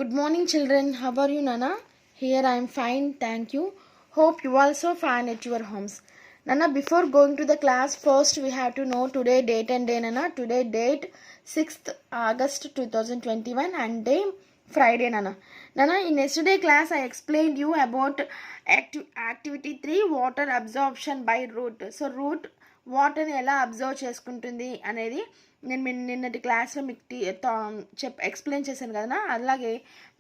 Good morning, children. How are you, Nana? Here I am fine, thank you. Hope you also fine at your homes. Nana, before going to the class, first we have to know today date and day, Nana. Today date 6th August 2021 and day Friday, Nana. Nana, in yesterday class I explained you about activity 3 water absorption by root. So root వాటర్ని ఎలా observe చేసుకుంటుంది అనేది నేను నిన్నటి క్లాస్లో మీకు explain చేశాను కదా. అలాగే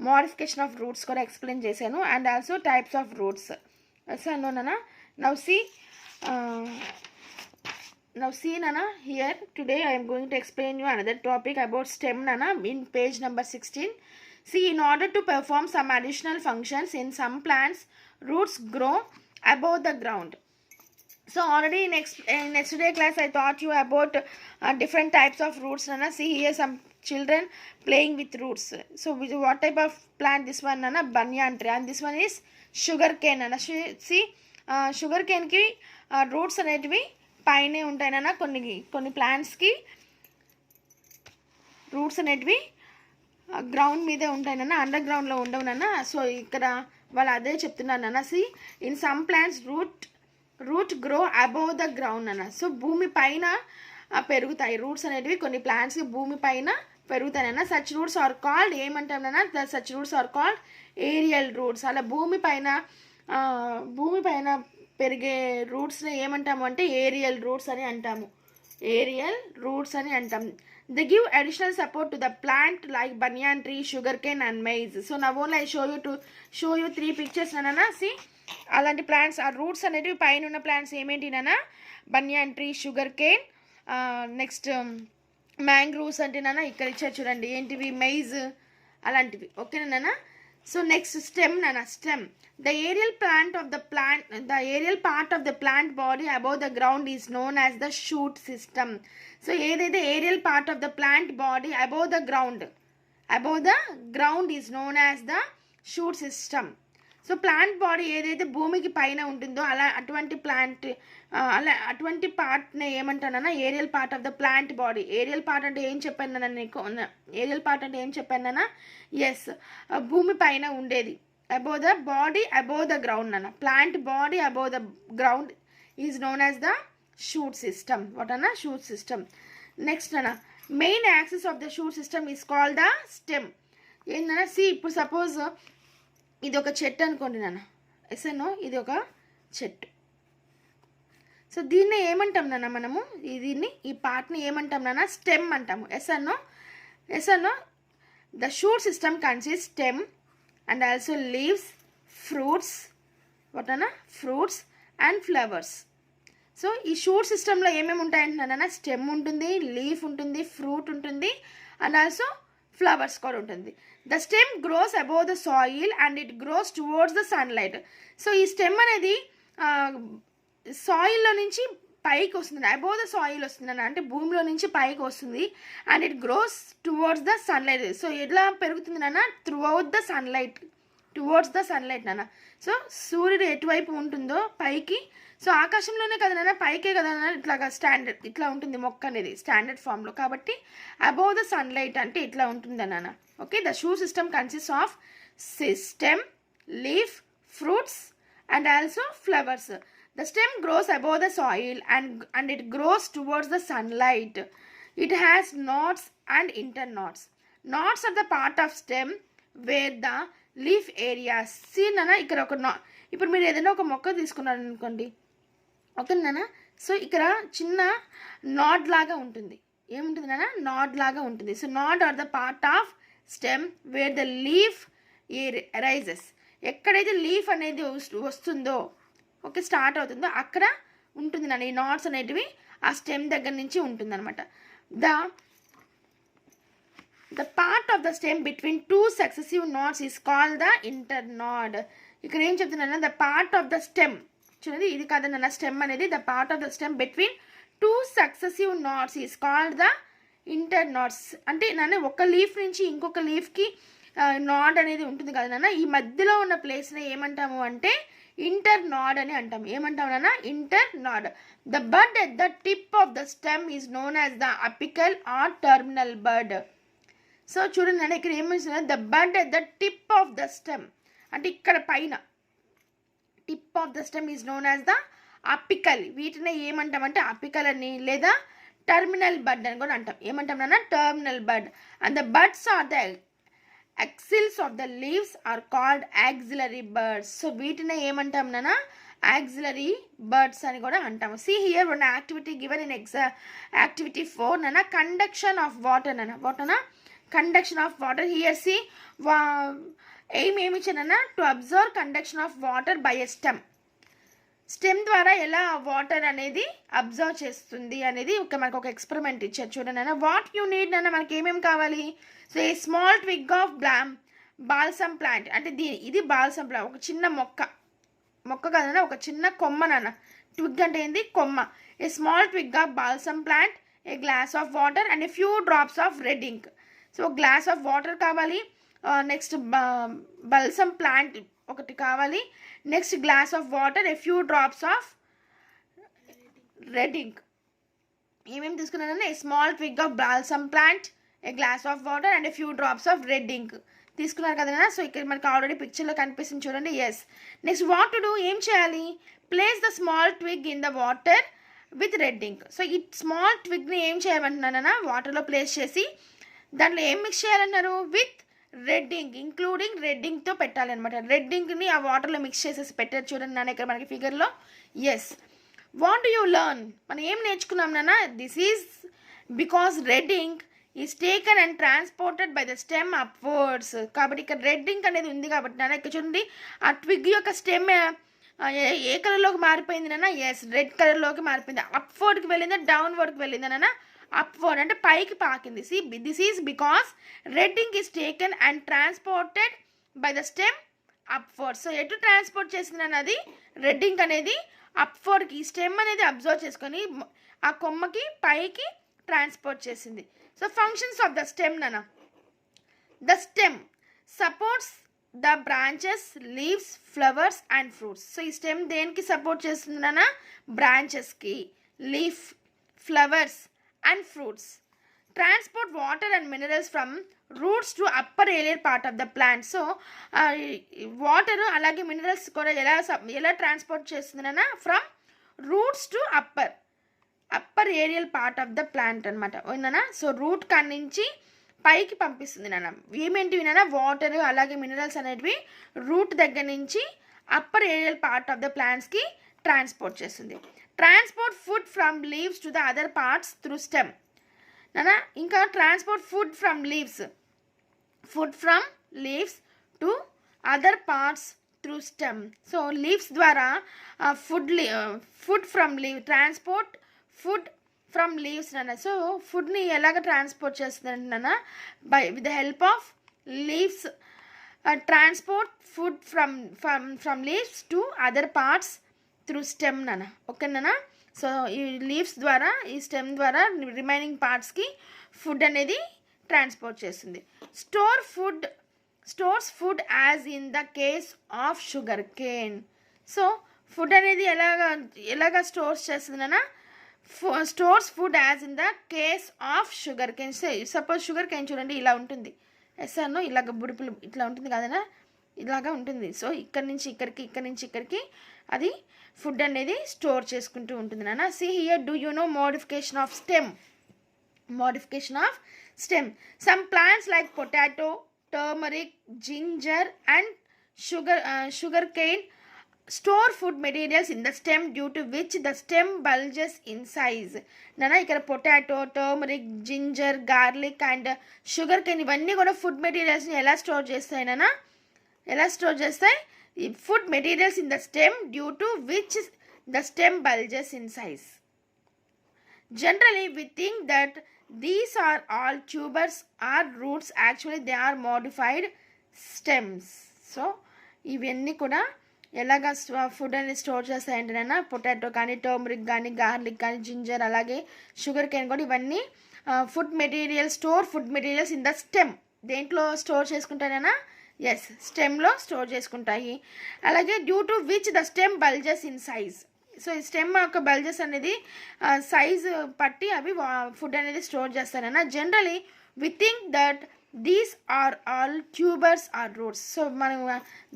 మోడిఫికేషన్ ఆఫ్ రూట్స్ కూడా ఎక్స్ప్లెయిన్ చేశాను and also types of roots. So నోనా now see nana, here today I am going to explain you another topic about stem, nana, in page number 16. See, in order to perform some additional functions in some plants, roots grow above the ground. So already in yesterday class I taught you about different types of roots, nana. See here some children playing with roots. So what type of plant this one, nana? Banyan tree, and this one is sugar cane, nana. See sugar cane ki roots అనేటివి పైనే ఉంటాయి నన్న. కొన్ని ప్లాంట్స్కి roots అనేటివి ground మీదే ఉంటాయి నన్న, under గ్రౌండ్లో ఉండవు నన్న. సో ఇక్కడ వాళ్ళు అదే చెప్తున్నారు నన్న. See in some plants root grow above the ground అన్న. సో భూమి పైన పెరుగుతాయి రూట్స్ అనేటివి. కొన్ని ప్లాంట్స్కి భూమి పైన పెరుగుతాయన్న. సచ్ రూట్స్ ఆర్ కాల్డ్ ఏమంటామన్నా, such roots are called aerial roots. అలా భూమి పైన పెరిగే రూట్స్ని ఏమంటాము అంటే ఏరియల్ రూట్స్ అని అంటాము. They give additional support to the plant like banyan tree, sugarcane and maize. So now only I show you 3 pictures nana. See అలాంటి ప్లాంట్స్ ఆ రూట్స్ అనేటివి పైన ఉన్న ప్లాంట్స్ ఏమేంటినా, banyan tree, sugar cane, next mangroves అంటేనా ఇక్కడ ఇచ్చారు చూడండి ఏంటివి, మెయిజ్ అలాంటివి. ఓకేనా. సో నెక్స్ట్ స్టెమ్ నానా. Stem the aerial part of the plant body above the ground is known as the shoot system. So ఏదైతే aerial part of the plant body above the ground is known as the shoot system. So plant body ఏదైతే భూమికి పైన ఉంటుందో అటువంటి పార్ట్ని ఏమంటానన్నా aerial part of the plant body. Aerial part అంటే ఏం చెప్పానన్నా ఎస్, భూమి పైన ఉండేది. Above the body above the ground అన్న. Plant body above the ground is known as the shoot system. What అన్న? Shoot system. నెక్స్ట్ అన్న main axis of the shoot system is called the stem. ఏంటన్నా, see ఇప్పుడు suppose ఇది ఒక చెట్టు అనుకోండి నాన్న. ఎస్ఎన్నో ఇది ఒక చెట్టు. సో దీన్ని ఏమంటాం నాన్న మనము, ఈ పార్ట్ని ఏమంటాం నాన్న? స్టెమ్ అంటాము. ఎస్ఎన్నో the shoot system consist stem and also leaves, fruits and flowers. So ఈ షూట్ సిస్టంలో ఏమేమి ఉంటాయంటున్నానన్నా, స్టెమ్ ఉంటుంది, లీఫ్ ఉంటుంది, ఫ్రూట్ ఉంటుంది అండ్ ఆల్సో ఫ్లవర్స్ కూడా ఉంటుంది. The stem grows above the soil and it grows towards the sunlight. So ఈ స్టెమ్ అనేది సాయిల్లో నుంచి పైకి వస్తుంది, అబోవ్ ద సాయిల్ వస్తుంది అన్న, అంటే భూమిలో నుంచి పైకి వస్తుంది. And it grows towards the sunlight. So ఎట్లా పెరుగుతుంది నాన్న? టువర్డ్స్ ద సన్లైట్ నాన్న. సో సూర్యుడు ఎటువైపు ఉంటుందో పైకి, సో ఆకాశంలోనే కదా నాన్న, పైకే కదా నాన్న, ఇట్లా ఉంటుంది మొక్క అనేది స్టాండర్డ్ ఫామ్లో. కాబట్టి అబోవ్ ద సన్లైట్ అంటే ఇట్లా ఉంటుంది నాన్న. Okay, the shoe system consist of stem, leaf, fruits and also flowers. The stem grows above the soil and it grows towards the sunlight. It has knots and interknots. Knots are the part of stem where the leaf areas. See nana, ఇక్కడ ఒక ఇప్పుడు మీరు ఏదైనా ఒక మొక్క తీసుకున్నారు అనుకోండి, okay నాన్న. సో ఇక్కడ చిన్న నాడ్ లాగా ఉంటుంది. ఏముంటుంది నాన్న? నాడ్ లాగా ఉంటుంది. So node are the part of stem where the leaf rises. ఎక్కడైతే లీఫ్ అనేది వస్తుందో, ఓకే, స్టార్ట్ అవుతుందో అక్కడ ఉంటుంది నాన్న. ఈ నాట్స్ అనేటివి ఆ స్టెమ్ దగ్గర నుంచి ఉంటుంది అనమాట. The part of the stem between 2 successive nodes is called the internode. ఇక్కడ ఏం చెప్తున్నా, the part of the stem చూడండి, ఇది కాదన్న స్టెమ్ అనేది. The part of the stem between 2 successive nodes is called the internodes. అంటే నాన్న ఒక లీఫ్ నుంచి ఇంకొక లీఫ్కి నాడ్ అనేది ఉంటుంది కదా నాన్న, ఈ మధ్యలో ఉన్న ప్లేస్ని ఏమంటాము అంటే ఇంటర్నాడ్ అని అంటాం. ఏమంటాం నాన్న? Internode. The bud at the tip of the stem is known as the apical or terminal bud. So చూడండి నేను ఇక్కడ ఏమి the bud at the tip of the stem, అంటే ఇక్కడ పైన tip of the stem is known as the apical. వీటిని ఏమంటామంటే apical అని లేదా టర్మినల్ బడ్ అని కూడా అంటాం. ఏమంటాం నాన్న? Terminal bud. And the buds are the axils of the leaves are called axillary buds. So వీటిని ఏమంటాం నాన్న? axillary buds అని కూడా అంటాము. See here one activity given in activity 4 నాన్న, conduction of water నాన్న. వాట్ అన్న? conduction of water. Here see ఏమి ఇచ్చానన్నా? To observe conduction of water by a stem ద్వారా ఎలా వాటర్ అనేది అబ్జర్వ్ చేస్తుంది అనేది మనకు ఒక ఎక్స్పెరిమెంట్ ఇచ్చారు చూడండి అన్న. వాట్ యూ నీడ్ అన్న, మనకి ఏమేమి కావాలి? So A small twig of balsam plant, అంటే ఇది బాల్సమ్ ప్లాంట్, ఒక చిన్న మొక్క కదన్నా, ఒక చిన్న కొమ్మ నాన్న. ట్విగ్ అంటే ఏంది? కొమ్మ. A small twig of balsam plant, a glass of water and a few drops of red ink. So glass of water కావాలి, నెక్స్ట్ బల్సమ్ ప్లాంట్ ఒకటి కావాలి, next glass of water, a few drops of red ink. ఏమేమి తీసుకున్నానంటే a small twig of balsam plant, a glass of water and a few drops of red ink తీసుకున్నారు కదన్నా. So ఇక్కడ మనకి already పిక్చర్లో కనిపిస్తుంది చూడండి. Yes. Next what to do, ఏం చేయాలి? Place the small twig in the water with red ink. So ఈ స్మాల్ ట్విగ్ని ఏం చేయమంటున్నానన్నా? వాటర్లో ప్లేస్ చేసి దాంట్లో ఏం మిక్స్ చేయాలన్నారు? With red ink, including red ఇంక్తో పెట్టాలన్నమాట. రెడ్ ఇంక్ని ఆ వాటర్లో మిక్స్ చేసేసి పెట్టారు చూడండి నాన్న ఇక్కడ మనకి ఫిగర్లో. Yes. What do you learn, మనం ఏం నేర్చుకున్నాం నాన్న? This is because red ink is taken and transported by the stem upwards. కాబట్టి ఇక్కడ రెడ్ ఇంక్ అనేది ఉంది కాబట్టి నాన్న ఇక్కడ చూడండి ఆ ట్విగ్ యొక్క స్టెమ్ ఏ కలర్లోకి మారిపోయింది నాన్న? ఎస్, రెడ్ కలర్లోకి మారిపోయింది. అప్వర్డ్కి వెళ్ళిందా, డౌన్వర్డ్కి వెళ్ళిందా నాన్న? అప్వర్డ్, అంటే పైకి పాకింది. See this is because red ink is taken and transported by the stem upward. So ఎటు ట్రాన్స్పోర్ట్ చేసింది అన్నది? రెడ్ ఇంక్ అనేది అప్వర్డ్కి, స్టెమ్ అనేది అబ్జర్వ్ చేసుకొని ఆ కొమ్మకి పైకి ట్రాన్స్పోర్ట్ చేసింది. So functions of the stem నాన్న. The stem supports the branches, leaves, flowers and fruits. So ఈ స్టెమ్ దేనికి సపోర్ట్ చేస్తుంది నాన్న? బ్రాంచెస్కి, leaf, flowers and fruits. Transport water and minerals from roots to upper aerial part of the plant. So water అలాగే minerals కూడా ఎలా transport చేస్తుందన్నా? From roots to upper aerial part of the plant అనమాట. ఏందన్నా? So root కాడి నుంచి పైకి పంపిస్తుంది నాన్న. ఏమేంటివి నాన్న? వాటర్ అలాగే మినరల్స్ అనేటివి రూట్ దగ్గర నుంచి upper aerial part of the ప్లాంట్స్కి ట్రాన్స్పోర్ట్ చేస్తుంది. Transport food from leaves to the other parts through stem నానా. ఇంకా transport food from to other parts through stem. So leaves ద్వారా food from transport food from leaves నాన్న. So ఫుడ్ని ఎలాగ transport చేస్తుంది నాన్న? With the help of leaves. Transport food from leaves to other parts through stem నాన్న. ఓకేనా? So ఈ leaves ద్వారా, ఈ స్టెమ్ ద్వారా రిమైనింగ్ పార్ట్స్కి ఫుడ్ అనేది ట్రాన్స్పోర్ట్ చేస్తుంది. Stores food as in the case of sugar cane. So food అనేది ఎలాగా స్టోర్స్ చేస్తుంది నాన్న? Stores food as in the case of sugar cane. Suppose sugar cane చూడండి ఇలా ఉంటుంది. ఎస్ఆర్నో ఇలాగ బుడుపులు ఇట్లా ఉంటుంది కదనా? ఇలాగా ఉంటుంది. సో ఇక్కడ నుంచి ఇక్కడికి అది ఫుడ్ అనేది స్టోర్ చేసుకుంటూ ఉంటుంది నాన్న. See here, do you know modification of stem? Some plants like potato, turmeric, ginger and sugar cane store food materials in the stem due to which the stem bulges in size. Nana ikkada potato, turmeric, ginger, garlic and sugar cane ivanni kuda food materials ni ela store chestayi nana? Ela store chestayi? Food materials in the stem due to which the stem bulges in size. Generally we think that these are all tubers or roots. Actually they are modified stems. So ఇవన్నీ కూడా ఎలాగా food అనేది store చేస్తాయంటేనన్నా potato కానీ, turmeric కానీ, garlic కానీ, ginger అలాగే sugar cane కూడా ఇవన్నీ food materials in the stem. దేంట్లో స్టోర్ చేసుకుంటారన్నా? ఎస్, స్టెమ్లో స్టోర్ చేసుకుంటాయి. అలాగే due to which the stem bulges in size. So ఈ స్టెమ్ యొక్క బల్జెస్ అనేది సైజ్ పట్టి అవి ఫుడ్ అనేది స్టోర్ చేస్తారన్నా. Generally we think that these are all tubers or roots. So మనం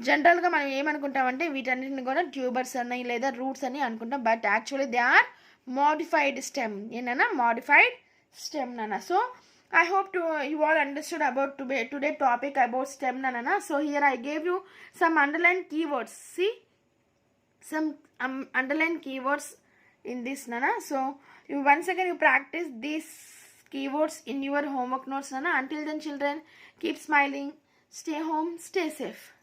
జనరల్గా మనం ఏమనుకుంటామంటే వీటన్నిటిని కూడా ట్యూబర్స్ అని లేదా రూట్స్ అని అనుకుంటాం, but actually they are modified stem. ఏంటన్నా మోడిఫైడ్ స్టెమ్ నాన్న. So I hope you all understood about today topic about stem nana. So here I gave you some underlined keywords. See some underlined keywords in this nana. So you once again you practice these keywords in your homework notes nana. Until then children, keep smiling, stay home, stay safe.